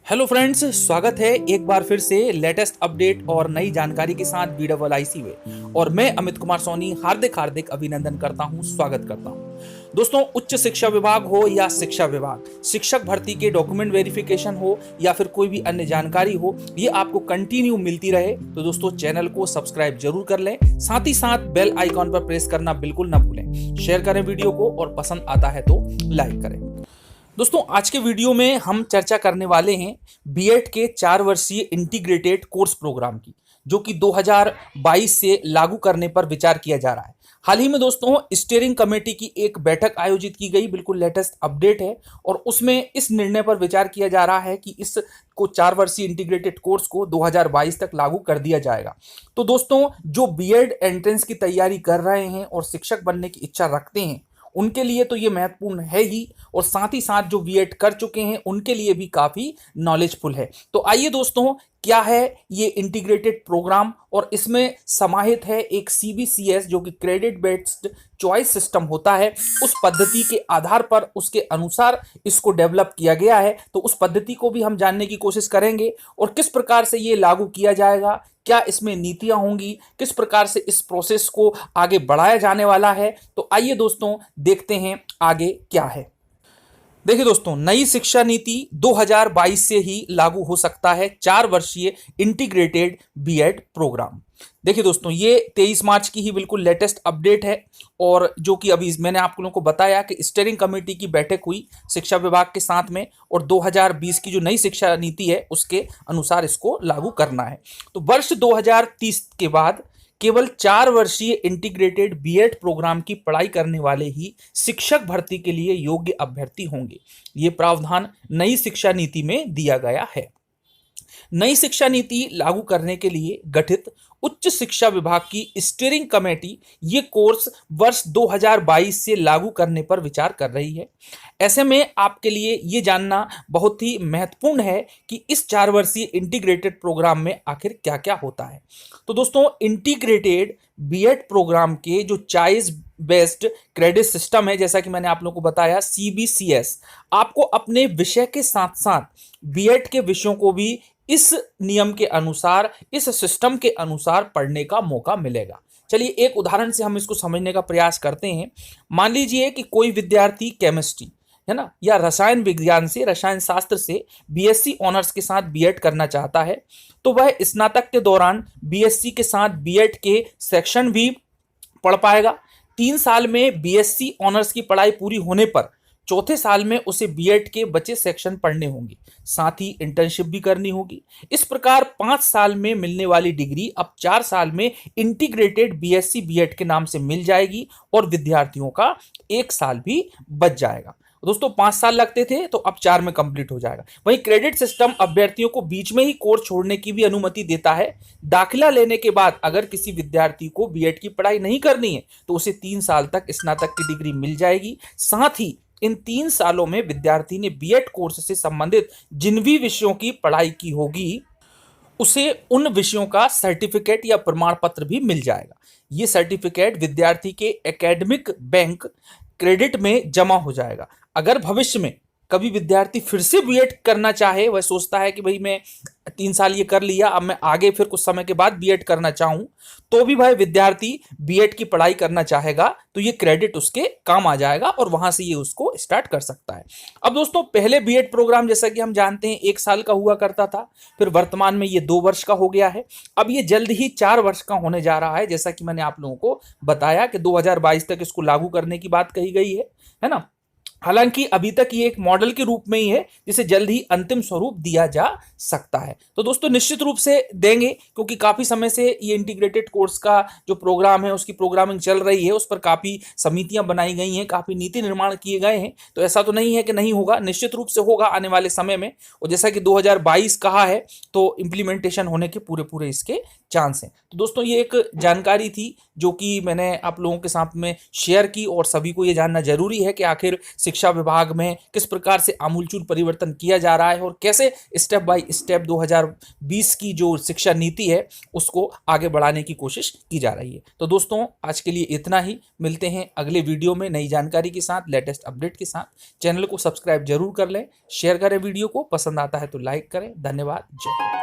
Hello friends, स्वागत है एक बार फिर से लेटेस्ट अपडेट और नई जानकारी के साथ BWIC में। और मैं अमित कुमार सोनी हार्दिक हार्दिक अभिनंदन करता हूं, स्वागत करता हूं। दोस्तों, उच्च शिक्षा विभाग हो या शिक्षा विभाग, शिक्षक भर्ती के डॉक्यूमेंट वेरिफिकेशन हो या फिर कोई भी अन्य जानकारी हो, ये आपको कंटिन्यू मिलती रहे तो दोस्तों चैनल को सब्सक्राइब जरूर कर लें। साथ ही साथ बेल आइकॉन पर प्रेस करना बिल्कुल ना भूलें। शेयर करें वीडियो को और पसंद आता है तो लाइक करें। दोस्तों, आज के वीडियो में हम चर्चा करने वाले हैं बीएड के 4 वर्षीय इंटीग्रेटेड कोर्स प्रोग्राम की, जो कि 2022 से लागू करने पर विचार किया जा रहा है। हाल ही में दोस्तों स्टीयरिंग कमेटी की एक बैठक आयोजित की गई, बिल्कुल लेटेस्ट अपडेट है, और उसमें इस निर्णय पर विचार किया जा रहा है कि इस को 4 वर्षीय इंटीग्रेटेड कोर्स को 2022 तक लागू कर दिया जाएगा। तो दोस्तों, जो बीएड एंट्रेंस की तैयारी कर रहे हैं और शिक्षक बनने की इच्छा रखते हैं, उनके लिए तो ये महत्वपूर्ण है ही, और साथ ही साथ जो बीएड कर चुके हैं उनके लिए भी काफ़ी नॉलेजफुल है। तो आइए दोस्तों, क्या है ये इंटीग्रेटेड प्रोग्राम, और इसमें समाहित है एक सीबीसीएस जो कि क्रेडिट बेस्ड चॉइस सिस्टम होता है। उस पद्धति के आधार पर उसके अनुसार इसको डेवलप किया गया है। तो उस पद्धति को भी हम जानने की कोशिश करेंगे और किस प्रकार से ये लागू किया जाएगा, क्या इसमें नीतियां होंगी, किस प्रकार से इस प्रोसेस को आगे बढ़ाया जाने वाला है। तो आइए दोस्तों देखते हैं आगे क्या है। देखिए दोस्तों, नई शिक्षा नीति 2022 से ही लागू हो सकता है 4 वर्षीय इंटीग्रेटेड बीएड प्रोग्राम। देखिए दोस्तों, ये 23 मार्च की ही बिल्कुल लेटेस्ट अपडेट है, और जो कि अभी मैंने आप लोगों को बताया कि स्टीयरिंग कमेटी की बैठक हुई शिक्षा विभाग के साथ में, और 2020 की जो नई शिक्षा नीति है उसके अनुसार इसको लागू करना है। तो वर्ष 2030 के बाद केवल 4 वर्षीय इंटीग्रेटेड बीएड प्रोग्राम की पढ़ाई करने वाले ही शिक्षक भर्ती के लिए योग्य अभ्यर्थी होंगे। ये प्रावधान नई शिक्षा नीति में दिया गया है। नई शिक्षा नीति लागू करने के लिए गठित उच्च शिक्षा विभाग की स्टीयरिंग कमेटी ये कोर्स वर्ष 2022 से लागू करने पर विचार कर रही है। ऐसे में आपके लिए ये जानना बहुत ही महत्वपूर्ण है कि इस 4 वर्षीय इंटीग्रेटेड प्रोग्राम में आखिर क्या क्या होता है। तो दोस्तों, इंटीग्रेटेड बीएड प्रोग्राम के जो चॉइस बेस्ड क्रेडिट सिस्टम है, जैसा कि मैंने आप लोगों को बताया सीबीसीएस, आपको अपने विषय के साथ साथ बीएड के विषयों को भी इस नियम के अनुसार, इस सिस्टम के अनुसार पढ़ने का मौका मिलेगा। चलिए एक उदाहरण से हम इसको समझने का प्रयास करते हैं। मान लीजिए कि कोई विद्यार्थी केमिस्ट्री, है ना, या रसायन विज्ञान से, रसायन शास्त्र से बीएससी ऑनर्स के साथ बीएड करना चाहता है। तो वह स्नातक के दौरान बीएससी के साथ बीएड के सेक्शन भी पढ़ पाएगा। 3 साल में बीएससी ऑनर्स की पढ़ाई पूरी होने पर चौथे साल में उसे बीएड के बचे सेक्शन पढ़ने होंगे, साथ ही इंटर्नशिप भी करनी होगी। इस प्रकार 5 साल में मिलने वाली डिग्री अब 4 साल में इंटीग्रेटेड बीएससी बीएड के नाम से मिल जाएगी, और विद्यार्थियों का 1 साल भी बच जाएगा। दोस्तों, 5 साल लगते थे तो अब 4 में कंप्लीट हो जाएगा। वहीं क्रेडिट सिस्टम अभ्यर्थियों को बीच में ही कोर्स छोड़ने की भी अनुमति देता है। दाखिला लेने के बाद अगर किसी विद्यार्थी को बीएड की पढ़ाई नहीं करनी है तो उसे 3 साल तक स्नातक की डिग्री मिल जाएगी। साथ ही इन 3 सालों में विद्यार्थी ने बीएड कोर्स से संबंधित जिन भी विषयों की पढ़ाई की होगी उसे उन विषयों का सर्टिफिकेट या प्रमाण पत्र भी मिल जाएगा। ये सर्टिफिकेट विद्यार्थी के एकेडमिक बैंक क्रेडिट में जमा हो जाएगा। अगर भविष्य में कभी विद्यार्थी फिर से बीएड करना चाहे, वह सोचता है कि भाई मैं 3 साल ये कर लिया, अब मैं आगे फिर कुछ समय के बाद बीएड करना चाहूं, तो भी भाई विद्यार्थी बीएड की पढ़ाई करना चाहेगा तो ये क्रेडिट उसके काम आ जाएगा, और वहां से ये उसको स्टार्ट कर सकता है। अब दोस्तों, पहले बीएड प्रोग्राम जैसा कि हम जानते हैं 1 साल का हुआ करता था, फिर वर्तमान में ये 2 वर्ष का हो गया है। अब ये जल्द ही 4 वर्ष का होने जा रहा है, जैसा कि मैंने आप लोगों को बताया कि 2022 तक इसको लागू करने की बात कही गई है ना। हालांकि अभी तक ये एक मॉडल के रूप में ही है, जिसे जल्द ही अंतिम स्वरूप दिया जा सकता है। तो दोस्तों, निश्चित रूप से देंगे, क्योंकि काफी समय से ये इंटीग्रेटेड कोर्स का जो प्रोग्राम है उसकी प्रोग्रामिंग चल रही है, उस पर काफी समितियां बनाई गई हैं, काफी नीति निर्माण किए गए हैं। तो ऐसा तो नहीं है कि नहीं होगा, निश्चित रूप से होगा आने वाले समय में। और जैसा कि 2022 कहा है तो इम्प्लीमेंटेशन होने के पूरे पूरे इसके चांस हैं। तो दोस्तों, ये एक जानकारी थी जो कि मैंने आप लोगों के साथ में शेयर की, और सभी को ये जानना जरूरी है कि आखिर शिक्षा विभाग में किस प्रकार से आमूलचूल परिवर्तन किया जा रहा है और कैसे स्टेप बाय स्टेप 2020 की जो शिक्षा नीति है उसको आगे बढ़ाने की कोशिश की जा रही है। तो दोस्तों आज के लिए इतना ही, मिलते हैं अगले वीडियो में नई जानकारी के साथ, लेटेस्ट अपडेट के साथ। चैनल को सब्सक्राइब जरूर कर लें, शेयर करें वीडियो को, पसंद आता है तो लाइक करें। धन्यवाद, जय हिंद।